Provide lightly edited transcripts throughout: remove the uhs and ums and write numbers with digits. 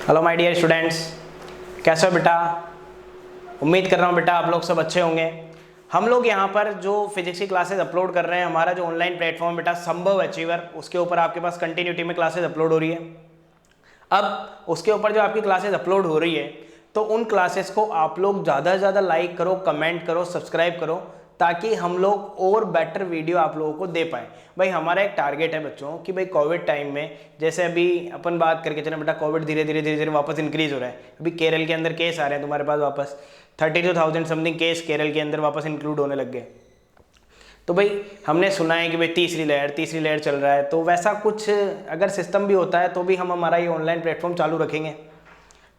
Hello my dear students, कैसे हो बेटा। उम्मीद कर रहा हूँ बेटा आप लोग सब अच्छे होंगे। हम लोग यहाँ पर जो फिजिक्स की क्लासेस अपलोड कर रहे हैं, हमारा जो ऑनलाइन प्लेटफॉर्म बेटा संभव अचीवर, उसके ऊपर आपके पास कंटिन्यूटी में क्लासेस अपलोड हो रही है। अब उसके ऊपर जो आपकी क्लासेस अपलोड हो रही है, तो उन क्लासेस को आप लोग ज़्यादा से ज़्यादा लाइक करो, कमेंट करो, सब्सक्राइब करो, ताकि हम लोग और बेटर वीडियो आप लोगों को दे पाए। भाई हमारा एक टारगेट है बच्चों कि भाई कोविड टाइम में, जैसे अभी अपन बात करके चले बेटा, कोविड धीरे धीरे वापस इंक्रीज हो रहा है। अभी केरल के अंदर केस आ रहे हैं तुम्हारे पास वापस 32,000 समथिंग केस केरल के अंदर वापस इंक्लूड होने लग गए। तो भाई हमने सुना है कि भाई तीसरी लहर चल रहा है, तो वैसा कुछ अगर सिस्टम भी होता है तो भी हम हमारा ये ऑनलाइन प्लेटफॉर्म चालू रखेंगे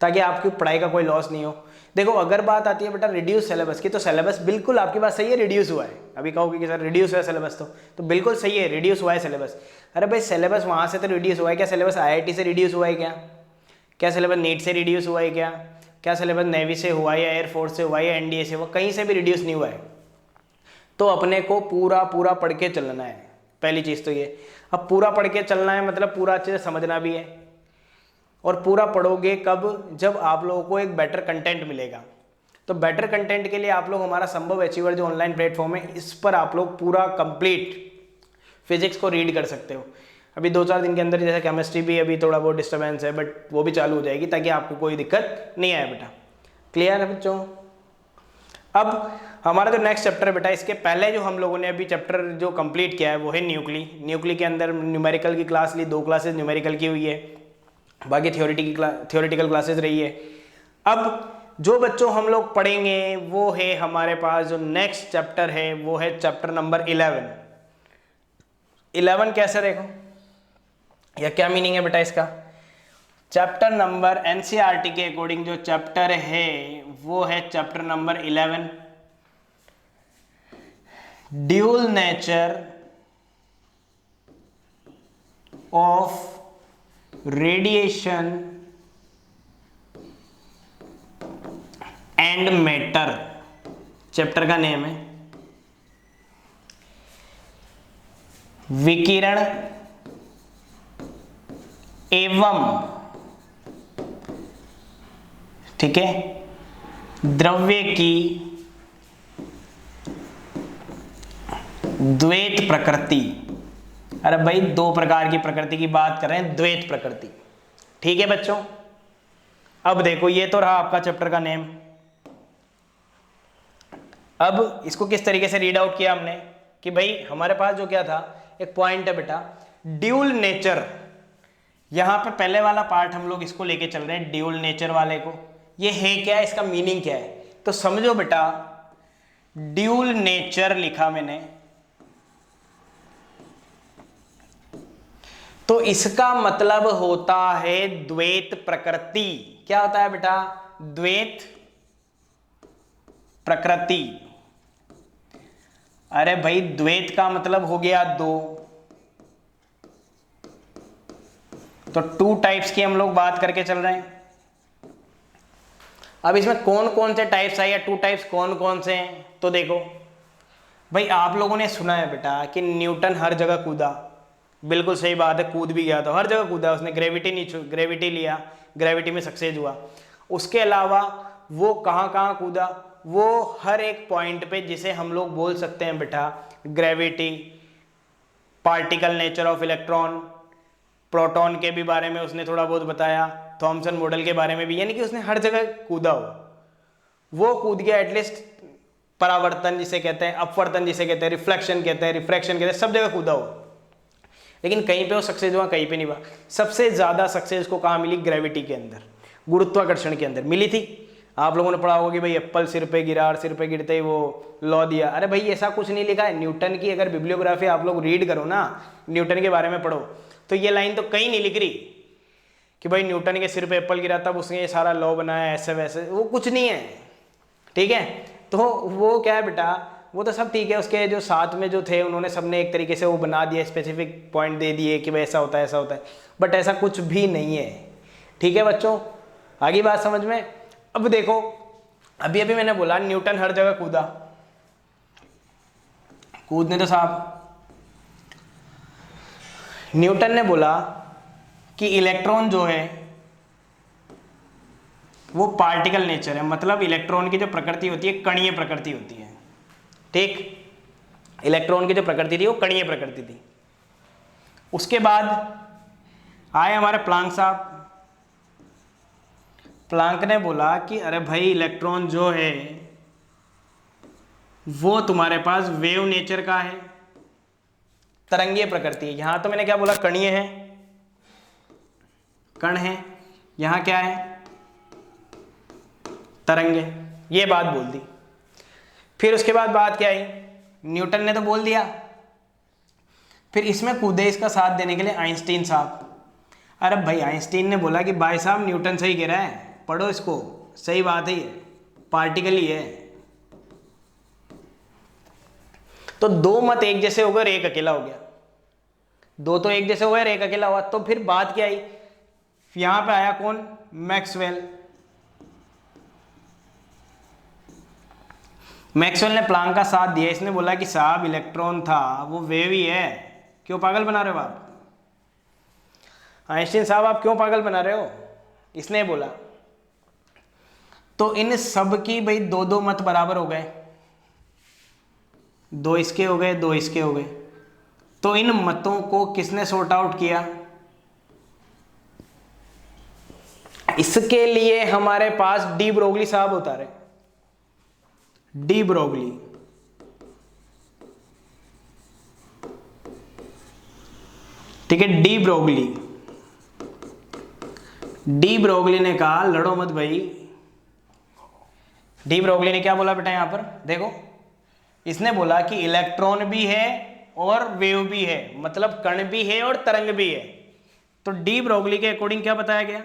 ताकि आपकी पढ़ाई का कोई लॉस नहीं हो। देखो अगर बात आती है बेटा रिड्यूस सिलेबस की, तो सिलेबस बिल्कुल आपकी बात सही है, रिड्यूस हुआ है। अभी कहोगे कि सर रिड्यूस हुआ है सिलेबस, तो बिल्कुल सही है, रिड्यूस हुआ है सिलेबस। अरे भाई सिलेबस वहाँ से तो रिड्यूस हुआ है क्या? सिलेबस IIT से रिड्यूस हुआ है क्या? क्या सिलेबस नीट से रिड्यूस हुआ है क्या? क्या सिलेबस नेवी से हुआ है या एयरफोर्स से हुआ है या NDA से हुआ? कहीं से भी रिड्यूस नहीं हुआ है। तो अपने को पूरा पढ़ के चलना है, पहली चीज़ तो ये। अब पूरा पढ़ के चलना है मतलब पूरा अच्छे से समझना भी है। और पूरा पढ़ोगे कब? जब आप लोगों को एक बेटर कंटेंट मिलेगा। तो बेटर कंटेंट के लिए आप लोग हमारा संभव अचीवर जो ऑनलाइन प्लेटफॉर्म है, इस पर आप लोग पूरा कंप्लीट फिजिक्स को रीड कर सकते हो। अभी 2-4 दिन के अंदर जैसे केमिस्ट्री भी अभी थोड़ा बहुत डिस्टर्बेंस है, बट वो भी चालू हो जाएगी ताकि आपको कोई दिक्कत नहीं आए बेटा। क्लियर है बच्चों? अब हमारा जो नेक्स्ट चैप्टर है बेटा, इसके पहले जो हम लोगों ने अभी चैप्टर जो कंप्लीट किया है वो है न्यूक्ली के अंदर न्यूमेरिकल की क्लास ली, 2 क्लासेस न्यूमेरिकल की हुई है, बाकी थ्योरेटिकल क्लासेस रही है। अब जो बच्चों हम लोग पढ़ेंगे वो है हमारे पास जो नेक्स्ट चैप्टर है वो है चैप्टर नंबर 11 कैसे देखो या क्या मीनिंग है बेटा इसका? चैप्टर नंबर NCERT के अकॉर्डिंग जो चैप्टर है वो है chapter number 11, dual nature of radiation and matter. Chapter का नेम है विकिरण एवं, ठीक है, द्रव्य की द्वैत प्रकृति। अरे भाई 2 प्रकार की प्रकृति की बात कर रहे हैं, द्वैत प्रकृति। ठीक है बच्चों, अब देखो ये तो रहा आपका चैप्टर का नेम। अब इसको किस तरीके से रीड आउट किया हमने कि भाई हमारे पास जो क्या था, एक पॉइंट है बेटा ड्यूल नेचर। यहां पर पहले वाला पार्ट हम लोग इसको लेके चल रहे हैं, ड्यूल नेचर वाले को। ये है क्या, इसका मीनिंग क्या है? तो समझो बेटा, ड्यूल नेचर लिखा मैंने, तो इसका मतलब होता है द्वैत प्रकृति। क्या होता है बेटा? द्वैत प्रकृति। अरे भाई द्वैत का मतलब हो गया 2, तो 2 टाइप्स की हम लोग बात करके चल रहे हैं। अब इसमें कौन कौन से टाइप्स आए या 2 टाइप्स कौन कौन से हैं? तो देखो भाई आप लोगों ने सुना है बेटा कि न्यूटन हर जगह कूदा। बिल्कुल सही बात है, कूद भी गया, तो हर जगह कूदा उसने। ग्रेविटी लिया, ग्रेविटी में सक्सेस हुआ। उसके अलावा वो कहाँ कहाँ कूदा? वो हर एक पॉइंट पे जिसे हम लोग बोल सकते हैं बेटा gravity, particle nature of electron, proton के भी बारे में उसने थोड़ा बहुत बताया, थॉमसन मॉडल के बारे में भी, यानी कि उसने हर जगह कूदा हो। वो कूद गया, एटलीस्ट परावर्तन जिसे कहते हैं, अपवर्तन जिसे कहते हैं, रिफ्लेक्शन कहते हैं, रिफ्रैक्शन कहते हैं, सब जगह कूदा हो। लेकिन कहीं पे वो सक्सेस हुआ, कहीं पे नहीं हुआ। सबसे ज्यादा सक्सेस को कहाँ मिली? ग्रेविटी के अंदर, गुरुत्वाकर्षण के अंदर मिली थी। आप लोगों ने पढ़ा होगा कि भाई एप्पल सिर पे गिरा और सिर पे गिरते ही वो लॉ दिया। अरे भाई ऐसा कुछ नहीं लिखा है। न्यूटन की अगर बिब्लियोग्राफी आप लोग रीड करो ना, न्यूटन के बारे में पढ़ो, तो ये लाइन तो कहीं नहीं लिख रही कि भाई न्यूटन के सिर पे एप्पल गिरा तब उसने ये सारा लॉ बनाया, ऐसे वैसे, वो कुछ नहीं है। ठीक है, तो वो क्या है बेटा, वो तो सब ठीक है। उसके जो साथ में जो थे उन्होंने सबने एक तरीके से वो बना दिया, स्पेसिफिक पॉइंट दे दिए कि भाई ऐसा होता है, ऐसा होता है, बट ऐसा कुछ भी नहीं है। ठीक है बच्चों, आगे बात समझ में? अब देखो, अभी अभी मैंने बोला न्यूटन हर जगह कूदा, कूदने तो साहब न्यूटन ने बोला कि इलेक्ट्रॉन जो है वो पार्टिकल नेचर है, मतलब इलेक्ट्रॉन की जो प्रकृति होती है कणीय प्रकृति होती है। ठीक, इलेक्ट्रॉन की जो प्रकृति थी वो कणीय प्रकृति थी। उसके बाद आए हमारे प्लांक साहब। प्लांक ने बोला कि अरे भाई इलेक्ट्रॉन जो है वो तुम्हारे पास वेव नेचर का है, तरंगीय प्रकृति है। यहां तो मैंने क्या बोला, कणीय है, कण है, यहां क्या है, तरंग है, ये बात बोल दी। फिर उसके बाद बात क्या आई, न्यूटन ने तो बोल दिया, फिर इसमें कूदे इसका साथ देने के लिए आइंस्टीन साहब। अरे भाई आइंस्टीन ने बोला कि भाई साहब न्यूटन सही कह रहा है, पढ़ो इसको, सही बात है, ये पार्टिकल ही है। तो दो मत एक जैसे हो गए और एक अकेला हो गया, दो तो एक जैसे हो गए और एक अकेला हुआ। तो फिर बात क्या आई, यहां पे आया कौन, मैक्सवेल। मैक्सवेल ने प्लांक का साथ दिया, इसने बोला कि साहब इलेक्ट्रॉन था वो वेव ही है, क्यों पागल बना रहे हो आप, आइंस्टीन साहब आप क्यों पागल बना रहे हो, इसने बोला। तो इन सब की भाई दो दो मत बराबर हो गए, दो इसके हो गए, दो इसके हो गए। तो इन मतों को किसने सॉर्ट आउट किया, इसके लिए हमारे पास डी ब्रोगली साहब उतारे, डी ब्रोगली। ठीक है, डी ब्रोगली। डी ब्रोगली ने कहा लड़ो मत भाई। डी ब्रोगली ने क्या बोला बेटा, यहां पर देखो, इसने बोला कि इलेक्ट्रॉन भी है और वेव भी है, मतलब कण भी है और तरंग भी है। तो डी ब्रोगली के अकॉर्डिंग क्या बताया गया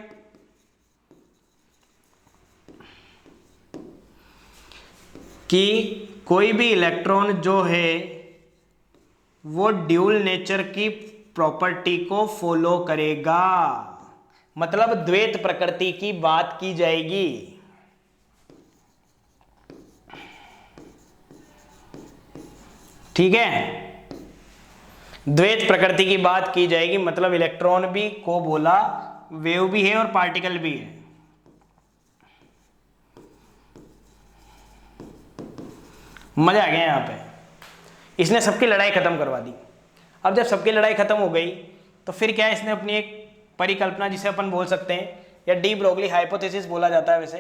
कि कोई भी इलेक्ट्रॉन जो है वो ड्यूल नेचर की प्रॉपर्टी को फॉलो करेगा, मतलब द्वैत प्रकृति की बात की जाएगी। ठीक है, द्वैत प्रकृति की बात की जाएगी, मतलब इलेक्ट्रॉन भी को बोला वेव भी है और पार्टिकल भी है। मजा आ गया यहां पे, इसने सबकी लड़ाई खत्म करवा दी। अब जब सबकी लड़ाई खत्म हो गई तो फिर क्या, इसने अपनी एक परिकल्पना जिसे अपन बोल सकते हैं, या डी ब्रोगली हाइपोथेसिस बोला जाता है वैसे,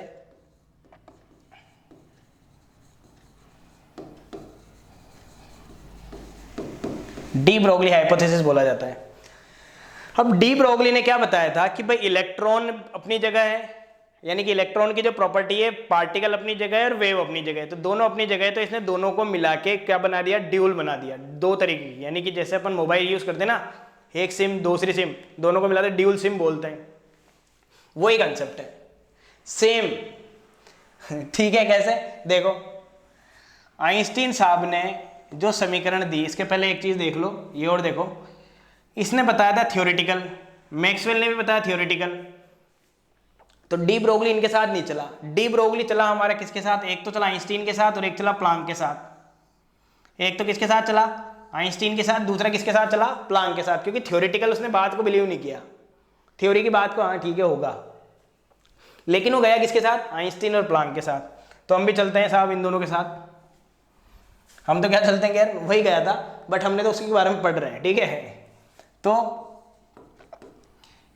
डी ब्रोगली हाइपोथेसिस बोला जाता है। अब डी ब्रोगली ने क्या बताया था कि भाई इलेक्ट्रॉन अपनी जगह है, यानी कि इलेक्ट्रॉन की जो प्रॉपर्टी है, पार्टिकल अपनी जगह है और वेव अपनी जगह है, तो दोनों अपनी जगह है। तो इसने दोनों को मिला के क्या बना दिया, ड्यूल बना दिया, दो तरीके की। यानी कि जैसे अपन मोबाइल यूज करते हैं ना, एक सिम दूसरी सिम, दोनों को मिलाते ड्यूल सिम बोलते हैं, वही कंसेप्ट है, सेम। ठीक है, कैसे देखो, आइंस्टीन साहब ने जो समीकरण दी, इसके पहले एक चीज देख लो, ये और देखो, इसने बताया था थ्योरेटिकल, मैक्सवेल ने भी बताया थ्योरेटिकल। तो डी ब्रोगली इनके साथ नहीं चला, डी ब्रोगली चला हमारा किसके साथ, एक तो चला आइंस्टीन के साथ और एक चला प्लांक के साथ। एक तो किसके साथ चला, आइंस्टीन के साथ, दूसरा किसके साथ चला, प्लांक के साथ, क्योंकि थ्योरेटिकल उसने बात को बिलीव नहीं किया, थ्योरी की बात को हाँ ठीक है होगा, लेकिन वो गया किसके साथ, आइंस्टीन और प्लांक के साथ। तो हम भी चलते हैं साहब इन दोनों के साथ, हम तो क्या चलते हैं यार, वही गया था, बट हमने तो उसके बारे में पढ़ रहे हैं। ठीक है, तो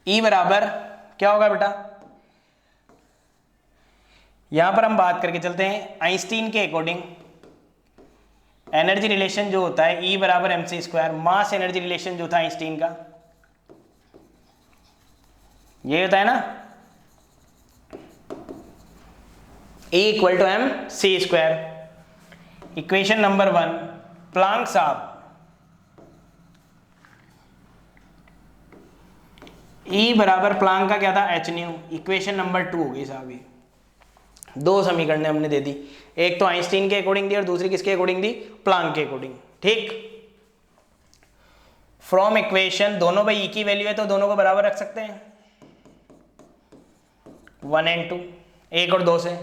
E बराबर क्या होगा बेटा, यहां पर हम बात करके चलते हैं आइंस्टीन के अकॉर्डिंग एनर्जी रिलेशन जो होता है, E बराबर mc square, mass energy relation जो था आइंस्टीन का, ये होता है ना, E equal to mc square. Equation number 1, Planck साहब E बराबर प्लांक का क्या था, h न्यू। इक्वेशन नंबर 2 हो गई साहब, ये दो समीकरण हमने दे दी, एक तो आइंस्टीन के अकॉर्डिंग दी और दूसरी किसके अकॉर्डिंग दी, प्लांक के अकॉर्डिंग। ठीक, फ्रॉम इक्वेशन, दोनों भाई E की वैल्यू है तो दोनों को बराबर रख सकते हैं, 1 और 2, 1 और 2 से।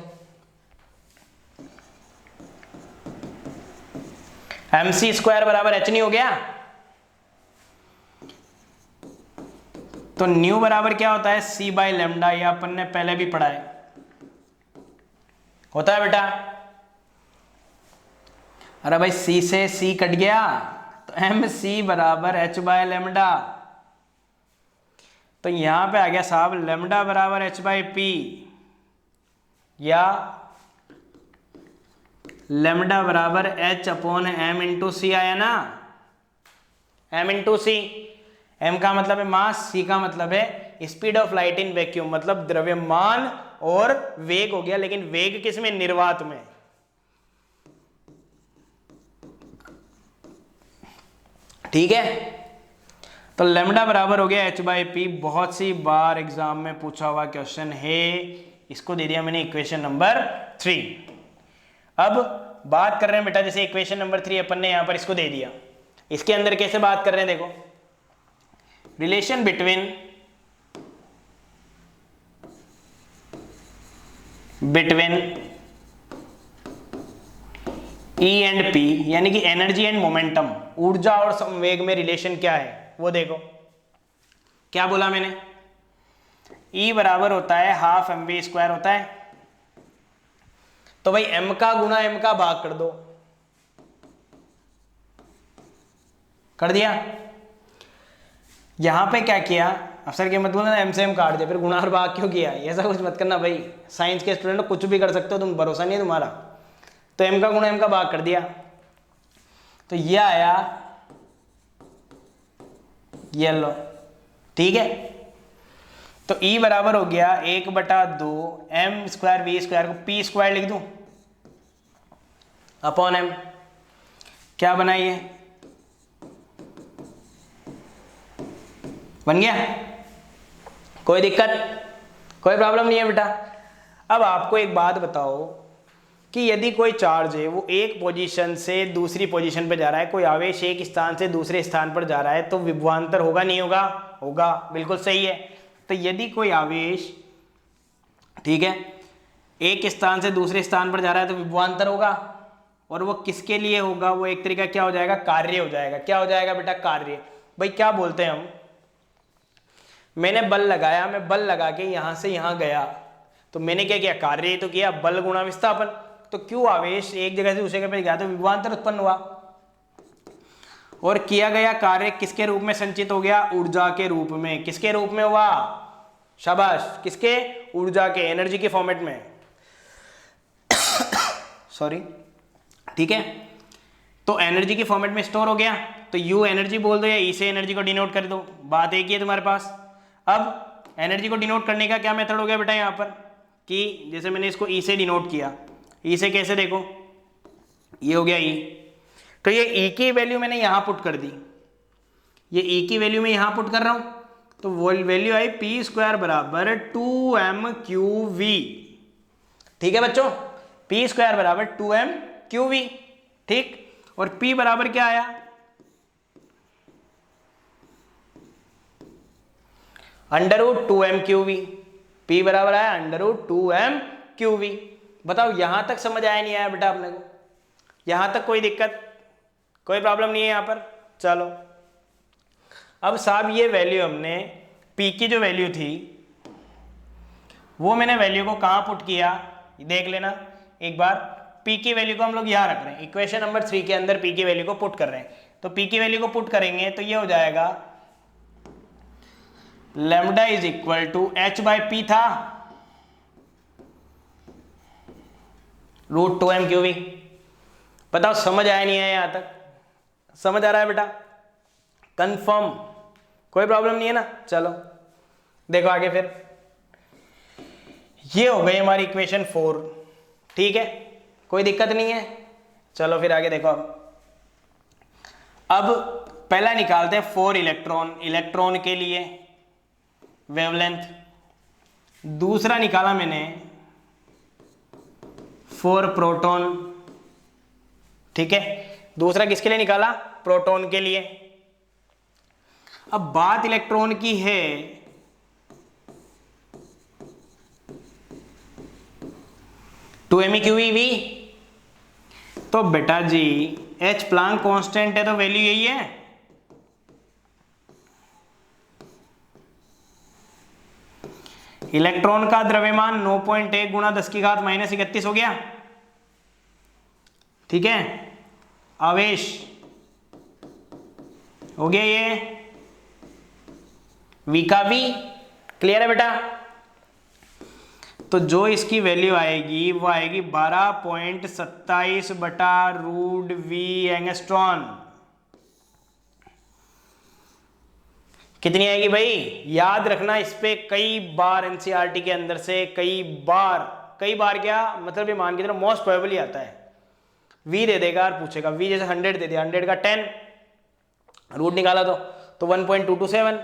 mc स्क्वायर बराबर h न्यू हो गया, तो न्यू बराबर क्या होता है, c बाय लेमडा, ये अपन ने पहले भी पढ़ा है, होता है बेटा? अरे भाई C से C कट गया तो mc बराबर h बाय लेमडा, तो यहां पे आ गया साहब लेमडा बराबर h बाई पी, या लेमडा बराबर h अपॉन m इंटू सी आया ना, m इंटू सी। m का मतलब है मास, c का मतलब है speed of light in vacuum, मतलब द्रव्यमान और वेग हो गया, लेकिन वेग किस में? निर्वात में। ठीक है, तो लेमडा बराबर हो गया h बाई पी। बहुत सी बार एग्जाम में पूछा हुआ क्वेश्चन है, इसको दे दिया मैंने इक्वेशन नंबर 3। अब बात कर रहे हैं बेटा, जैसे इक्वेशन नंबर 3 अपन ने यहां पर इसको दे दिया, इसके अंदर कैसे बात कर रहे हैं देखो, relation between E and P, यानी कि एनर्जी एंड मोमेंटम, ऊर्जा और संवेग में रिलेशन क्या है वो देखो। क्या बोला मैंने? E बराबर होता है हाफ mv² होता है, तो भाई m का गुना m का भाग कर दो, कर दिया। यहां पे क्या किया, अफसर के मत बोलना m से m काट दिया फिर गुना और भाग क्यों किया, ऐसा कुछ मत करना भाई, साइंस के स्टूडेंट कुछ भी कर सकते हो तुम, भरोसा नहीं है तुम्हारा। तो m का गुना m का भाग कर दिया, तो ये आया, ये लो, ठीक है। तो E बराबर हो गया 1/2 m² v² को p² लिख दूं अपॉन m, क्या बना ये? बन गया? कोई दिक्कत, कोई प्रॉब्लम नहीं है बेटा। अब आपको एक बात बताओ कि यदि कोई चार्ज है वो एक पोजीशन से दूसरी पोजीशन पर जा रहा है, कोई आवेश एक स्थान से दूसरे स्थान पर जा रहा है, तो विभवांतर होगा नहीं होगा? होगा, बिल्कुल सही है। तो यदि कोई आवेश, ठीक है, एक स्थान से दूसरे स्थान पर जा रहा है तो विभवांतर होगा, और वो किसके लिए होगा? वो एक तरीका क्या हो जाएगा? कार्य हो जाएगा। क्या हो जाएगा बेटा? कार्य। भाई क्या बोलते हैं हम, मैंने बल लगाया, मैं बल लगा के यहां से यहां गया, तो मैंने क्या किया? कार्य तो किया, बल गुणा विस्थापन। तो क्यों आवेश एक जगह से दूसरे जगह पे गया तो विभवांतर उत्पन्न हुआ, और किया गया कार्य किसके रूप में संचित हो गया? ऊर्जा के रूप में। किसके रूप में हुआ? शाबाश, किसके? ऊर्जा के, एनर्जी के फॉर्मेट में। सॉरी, ठीक है, तो एनर्जी के फॉर्मेट में स्टोर हो गया, तो यू एनर्जी बोल दो या ई से एनर्जी को डिनोट कर दो, बात एक ही है तुम्हारे पास। अब एनर्जी को डिनोट करने का क्या मेथड हो गया बेटा यहाँ पर, कि जैसे मैंने इसको ई से डिनोट किया, ई से कैसे देखो, ये हो गया ई, तो ये ई की वैल्यू मैंने यहां पुट कर दी, ये ई की वैल्यू मैं यहां पुट कर रहा हूं, तो वो वैल्यू आई p² बराबर 2m⁴v। ठीक है बच्चों, p² बराबर 2m⁴v, ठीक। और p बराबर क्या आया? √2m⁴v। p बराबर आया √2m⁴v। बताओ यहां तक समझ आया नहीं आया बेटा अपने को? यहां तक कोई दिक्कत, कोई प्रॉब्लम नहीं है यहां पर? चलो, अब साहब ये वैल्यू हमने P की जो वैल्यू थी वो मैंने वैल्यू को कहां पुट किया, देख लेना एक बार। P की वैल्यू को हम लोग यहां रख रहे हैं, इक्वेशन नंबर 3 के अंदर P की वैल्यू को पुट कर रहे हैं, तो P की वैल्यू को पुट करेंगे तो ये हो जाएगा lambda is equal to h/p था √2m⁴v। बताओ समझ आया नहीं है यहां तक? समझ आ रहा है बेटा? कंफर्म, कोई प्रॉब्लम नहीं है ना? चलो देखो आगे, फिर ये हो गई हमारी इक्वेशन 4, ठीक है, कोई दिक्कत नहीं है। चलो फिर आगे देखो, अब पहला निकालते हैं 4 इलेक्ट्रॉन, इलेक्ट्रॉन के लिए वेवलेंथ। दूसरा निकाला मैंने 4 प्रोटॉन, ठीक है, दूसरा किसके लिए निकाला? प्रोटॉन के लिए। अब बात इलेक्ट्रॉन की है, टू m⁴v, तो बेटा जी H प्लांक कांस्टेंट है तो वैल्यू यही है, इलेक्ट्रॉन का द्रव्यमान 9.1 गुणा 10 की घात -31 हो गया। ठीक है, आवेश हो गया ये V का V। क्लियर है बेटा? तो जो इसकी वैल्यू आएगी वो आएगी 12.27 बटा रूट V एंगस्ट्रॉन। कितनी आएगी भाई? याद रखना, इस पे कई बार एनसीईआरटी के अंदर से कई बार क्या मतलब, ये मान के चलो मोस्ट प्रोबेबली आता है। V दे देगा और पूछेगा, V जैसे 100 दे दिया, 100 का 10 रूट निकाला तो 1.227,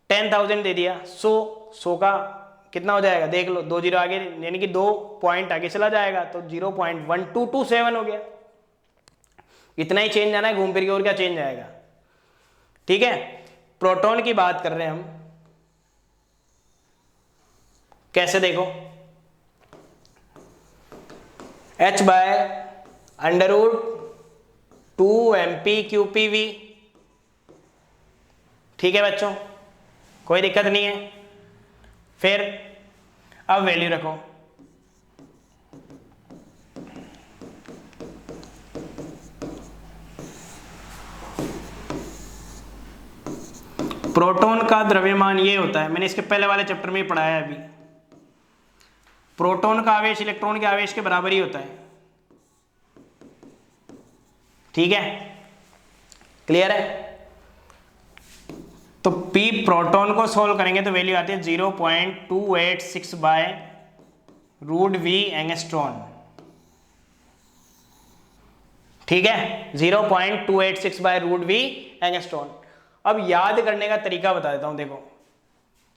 10,000 दे दिया, 100 का कितना हो जाएगा देख लो, 2 जीरो आगे, यानी कि 2 पॉइंट आगे चला जाएगा तो 0.1227 हो गया। इतना ही चेंज आना है, घूम फिर के और क्या चेंज आएगा। ठीक है, प्रोटॉन की बात कर रहे हैं हम। कैसे देखो, h/√2mp/QPV। ठीक है बच्चों, कोई दिक्कत नहीं है। फिर अब वैल्यू रखो, प्रोटॉन का द्रव्यमान ये होता है, मैंने इसके पहले वाले चैप्टर में पढ़ाया है अभी। प्रोटॉन का आवेश इलेक्ट्रॉन के आवेश के बराबर ही होता है। ठीक है, क्लियर है? तो P प्रोटॉन को सोल्व करेंगे तो वैल्यू आती है 0.286/√V एंगस्ट्रॉन। ठीक है, 0.286/√V एंगस्ट्रॉन। अब याद करने का तरीका बता देता हूं, देखो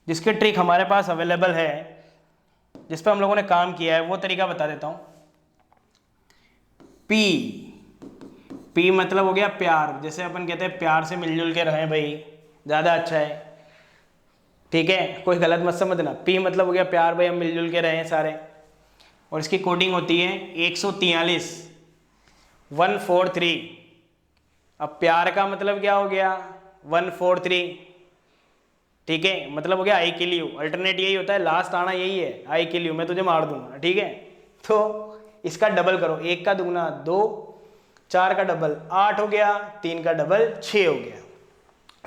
जिसकी ट्रिक हमारे पास अवेलेबल है, जिस पर हम लोगों ने काम किया है, वो तरीका बता देता हूं। P मतलब हो गया प्यार, जैसे अपन कहते हैं प्यार से मिलजुल के रहें भाई, ज़्यादा अच्छा है। ठीक है, कोई गलत मत समझना। P मतलब हो गया प्यार भाई, हम मिलजुल के रहें सारे। और इसकी कोडिंग होती है 143 143। अब प्यार का मतलब क्या हो गया 143। ठीक है, मतलब हो गया आई किल यू। अल्टरनेट यही होता है, लास्ट आना यही है, आई किल यू, मैं तुझे मार दूंगा। ठीक है, तो इसका डबल करो, 1 का दुगना 2, 4 का डबल 8 हो गया, 3 का डबल 6 हो गया,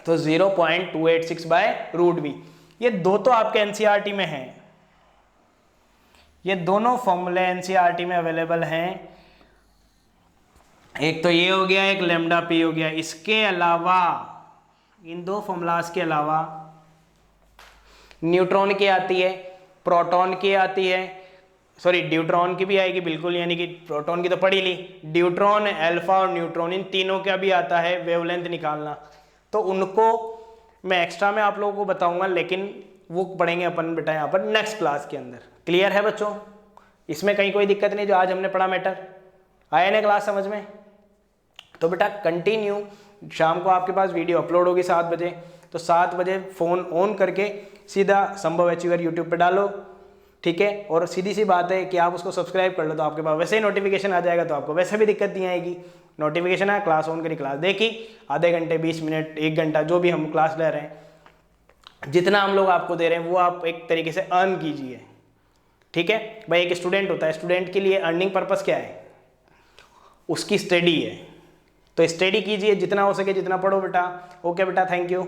तो 0.286/√V। ये दो तो आपके एनसीईआरटी में हैं, ये दोनों फॉर्मूले एनसीईआरटी में अवेलेबल हैं। एक तो ये हो गया, एक लैम्डा P हो गया। इसके अलावा इन दो फॉर्मूलाज के अलावा न्यूट्रॉन की आती है, प्रोटॉन की आती है, सॉरी ड्यूट्रॉन की भी आएगी बिल्कुल, यानी कि प्रोटॉन की तो पढ़ी ली, ड्यूट्रॉन, अल्फा और न्यूट्रॉन, इन तीनों का भी आता है वेवलेंथ निकालना। तो उनको मैं एक्स्ट्रा में आप लोगों को बताऊंगा, लेकिन वो पढ़ेंगे अपन बेटा यहाँ पर नेक्स्ट क्लास के अंदर। क्लियर है बच्चों? इसमें कहीं कोई दिक्कत नहीं, जो आज हमने पढ़ा मैटर आया ना क्लास समझ में? तो बेटा कंटिन्यू, शाम को आपके पास वीडियो अपलोड होगी 7 बजे, तो 7 बजे फ़ोन ऑन करके सीधा संभव अचीवर यूट्यूब पे डालो। ठीक है, और सीधी सी बात है कि आप उसको सब्सक्राइब कर लो, तो आपके पास वैसे ही नोटिफिकेशन आ जाएगा, तो आपको वैसे भी दिक्कत नहीं आएगी। नोटिफिकेशन है, क्लास ऑन करी, क्लास देखी, आधे घंटे 20 मिनट 1 घंटा जो भी हम क्लास ले रहे हैं, जितना हम लोग आपको दे रहे हैं वो आप एक तरीके से अर्न कीजिए। ठीक है भाई, एक स्टूडेंट होता है, स्टूडेंट के लिए अर्निंग पर्पस क्या है? उसकी स्टडी है, तो स्टडी कीजिए जितना हो सके, जितना पढ़ो बेटा। ओके बेटा, थैंक यू।